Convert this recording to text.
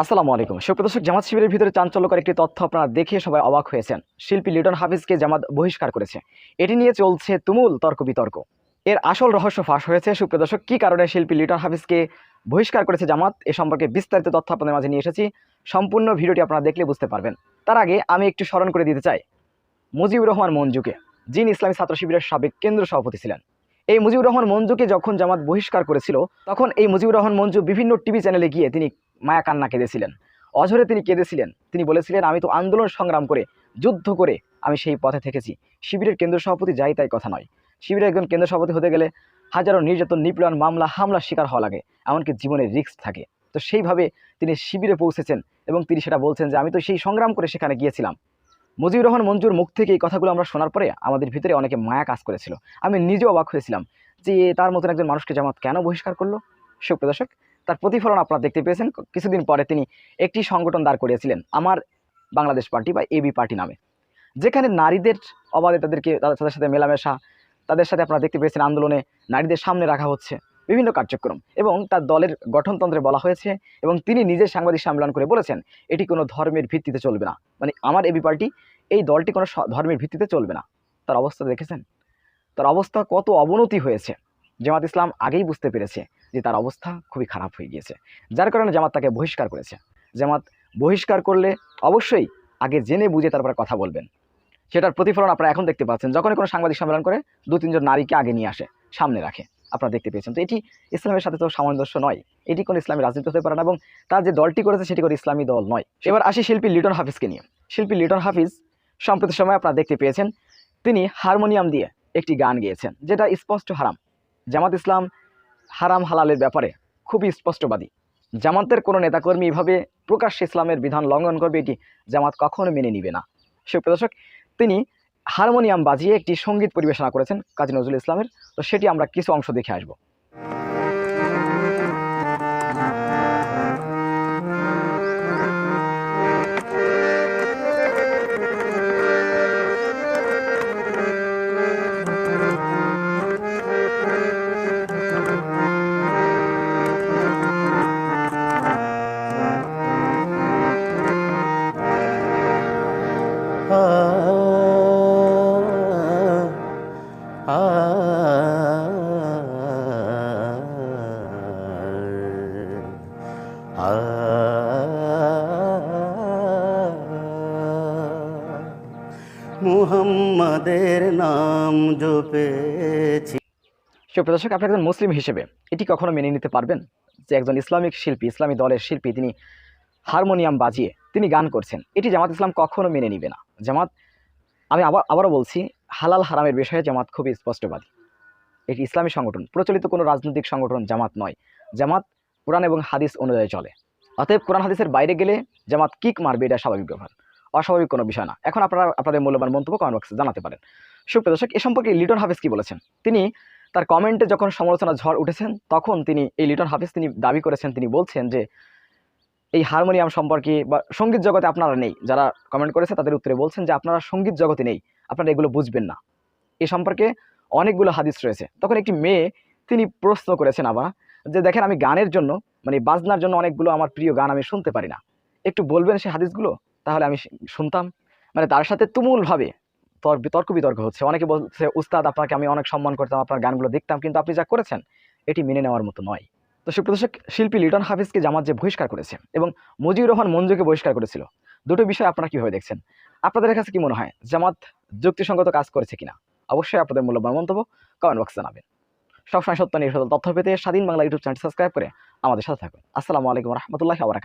আসসালামু আলাইকুম। সুপ্রিয় দর্শক, জামাত শিবিরের ভিতরে চাঞ্চল্যকর একটি তথ্য আপনারা দেখে সবাই অবাক হয়েছেন। শিল্পী লিটন হাফিজকে জামাত বহিষ্কার করেছে। এটি নিয়ে চলছে তুমুল তর্ক-বিতর্ক। এর আসল রহস্য ফাঁস হয়েছে। সুপ্রিয় দর্শক, কী কারণে শিল্পী লিটন হাফিজকে বহিষ্কার করেছে জামাত, এ সম্পর্কে বিস্তারিত তথ্য আপনাদের মাঝে নিয়ে এসেছি। সম্পূর্ণ ভিডিওটি আপনারা দেখলে বুঝতে পারবেন। তার আগে আমি একটু স্মরণ করে দিতে চাই মুজিবুর রহমান মঞ্জুকে, যিনি ইসলামী ছাত্র শিবিরের সাবেক কেন্দ্র সভাপতি ছিলেন। এই মুজিবুর রহমান মঞ্জুকে যখন জামাত বহিষ্কার করেছিল, তখন এই মুজিবুর রহমান মঞ্জু বিভিন্ন টিভি চ্যানেলে গিয়ে তিনি মায়া কান্না কেঁদেছিলেন, অঝরে তিনি কেঁদেছিলেন। তিনি বলেছিলেন, আমি তো আন্দোলন সংগ্রাম করে, যুদ্ধ করে আমি সেই পথে থেকেছি। শিবিরের কেন্দ্র সভাপতি যাই তাই কথা নয়। শিবিরের একজন কেন্দ্র সভাপতি হতে গেলে হাজারো নির্যাতন, নিপীড়ন, মামলা, হামলার শিকার হওয়া লাগে, এমনকি জীবনের রিস্ক থাকে। তো সেইভাবে তিনি শিবিরে পৌঁছেছেন এবং তিনি সেটা বলছেন যে আমি তো সেই সংগ্রাম করে সেখানে গিয়েছিলাম। মুজিবুর রহমান মঞ্জুর মুখ থেকে এই কথাগুলো আমরা শোনার পরে আমাদের ভিতরে অনেকে মায়া কাজ করেছিল। আমি নিজেও অবাক হয়েছিলাম যে তার মতন একজন মানুষকে জামাত কেন বহিষ্কার করলো। সুপ্রিয় দর্শক, তার প্রতিফলন আপনারা দেখতে পেয়েছেন। কিছুদিন পরে তিনি একটি সংগঠন দাঁড় করিয়েছিলেন, আমার বাংলাদেশ পার্টি বা এবি পার্টি নামে, যেখানে নারীদের অবাধে তাদের সাথে মেলামেশা, তাদের সাথে আপনারা দেখতে পেয়েছেন আন্দোলনে নারীদের সামনে রাখা হচ্ছে বিভিন্ন কার্যক্রম, এবং তার দলের গঠনতন্ত্রে বলা হয়েছে এবং তিনি নিজের সাংবাদিক সম্মেলন করে বলেছেন এটি কোনো ধর্মের ভিত্তিতে চলবে না। মানে আমার এবি পার্টি, এই দলটি কোনো ধর্মের ভিত্তিতে চলবে না। তার অবস্থা দেখেছেন? তার অবস্থা কত অবনতি হয়েছে। জামাত ইসলাম আগেই বুঝতে পেরেছে যে তার অবস্থা খুবই খারাপ হয়ে গিয়েছে, যার কারণে জামাত তাকে বহিষ্কার করেছে। জামাত বহিষ্কার করলে অবশ্যই আগে জেনে বুঝে তারপরে কথা বলবেন। সেটার প্রতিফলন আপনারা এখন দেখতে পাচ্ছেন। যখনই কোনো সাংবাদিক সম্মেলন করে ২-৩ জন নারীকে আগে নিয়ে আসে, সামনে রাখে, আপনারা দেখতে পেয়েছেন। তো এটি ইসলামের সাথে তো সামঞ্জস্য নয়, এটি কোনো ইসলামী রাজনীতি হতে পারে না, এবং তার যে দলটি করেছে সেটি কোনো ইসলামী দল নয়। এবার আসি শিল্পী লিটন হাফিজকে নিয়ে। শিল্পী লিটন হাফিজ সম্প্রতি সময় আপনারা দেখতে পেয়েছেন তিনি হারমোনিয়াম দিয়ে একটি গান গেয়েছেন, যেটা স্পষ্ট হারাম। জামাত ইসলাম হারাম হালালের ব্যাপারে খুবই স্পষ্টবাদী। জামাতের কোনো নেতাকর্মী এভাবে প্রকাশ্যে ইসলামের বিধান লঙ্ঘন করবে, এটি জামাত কখনো মেনে নিবে না। সুপ্রিয় দর্শক, তিনি হারমোনিয়াম বাজিয়ে একটি সঙ্গীত পরিবেশনা করেছেন কাজী নজরুল ইসলামের। তো সেটি আমরা কিছু অংশ দেখে আসব। মুহাম্মাদের নাম জপেছি। সুপ্রিয় দর্শক, আপনি একজন মুসলিম হিসেবে এটি কখনো মেনে নিতে পারবেন যে একজন ইসলামিক শিল্পী, ইসলামী দলের শিল্পী, তিনি হারমোনিয়াম বাজিয়ে তিনি গান করছেন? এটি জামাত ইসলাম কখনো মেনে নিবে না। জামাত, আমি আবারও বলছি, হালাল হারামের বিষয়ে জামাত খুবই স্পষ্টবাদী। এটি ইসলামী সংগঠন, প্রচলিত কোনো রাজনৈতিক সংগঠন জামাত নয়। জামাত কোরআন এবং হাদিস অনুযায়ী চলে। অতএব কোরআন হাদিসের বাইরে গেলে জামাত কিক মারবে, এটা স্বাভাবিক ব্যাপার, অস্বাভাবিক কোনো বিষয় না। এখন আপনারা আপনাদের মূল্যবান মন্তব্য কমেন্ট বক্সে জানাতে পারেন। সুপ্রিয় দর্শক, এ সম্পর্কে লিটন হাফিজ কি বলেছেন? তিনি তার কমেন্টে যখন সমালোচনা ঝড় উঠেছেন, তখন তিনি এই লিটন হাফিজ তিনি দাবি করেছেন, তিনি বলছেন যে এই হারমোনিয়াম সম্পর্কে বা সঙ্গীত জগতে আপনারা নেই। যারা কমেন্ট করেছে তাদের উত্তরে বলছেন যে আপনারা সঙ্গীত জগতে নেই, আপনারা এগুলো বুঝবেন না। এ সম্পর্কে অনেকগুলো হাদিস রয়েছে। তখন একটি মেয়ে তিনি প্রশ্ন করেছেন আবার যে দেখেন, আমি গানের জন্য, মানে বাজনার জন্য অনেকগুলো আমার প্রিয় গান আমি শুনতে পারি না, একটু বলবেন সেই হাদিসগুলো, তাহলে আমি শুনতাম। মানে তার সাথে তুমুলভাবে তর্ক বিতর্ক হচ্ছে। অনেকে বলছে, উস্তাদ আপনাকে আমি অনেক সম্মান করতাম, আপনার গানগুলো দেখতাম, কিন্তু আপনি যা করেছেন এটি মেনে নেওয়ার মতো নয়। তো সুপ্রিয় দর্শক, শিল্পী লিটন হাফিজকে জামাত যে বহিষ্কার করেছে এবং মুজিবুর রহমান মঞ্জুকে বহিষ্কার করেছিল, দুটো বিষয় আপনারা কীভাবে দেখছেন? আপনাদের কাছে কি মনে হয় জামাত যুক্তিসঙ্গত কাজ করেছে কিনা? অবশ্যই আপনাদের মূল্যবান মন্তব্য কমেন্ট বক্সে জানাবেন। সবসময় সত্য নির্ভর তথ্য পেতে স্বাধীন বাংলা ইউটিউব চ্যানেল সাবস্ক্রাইব করে আমাদের সাথে থাকুন। আসসালামু আলাইকুম রহমতুল্লাহি ওয়া বারাকাতুহু।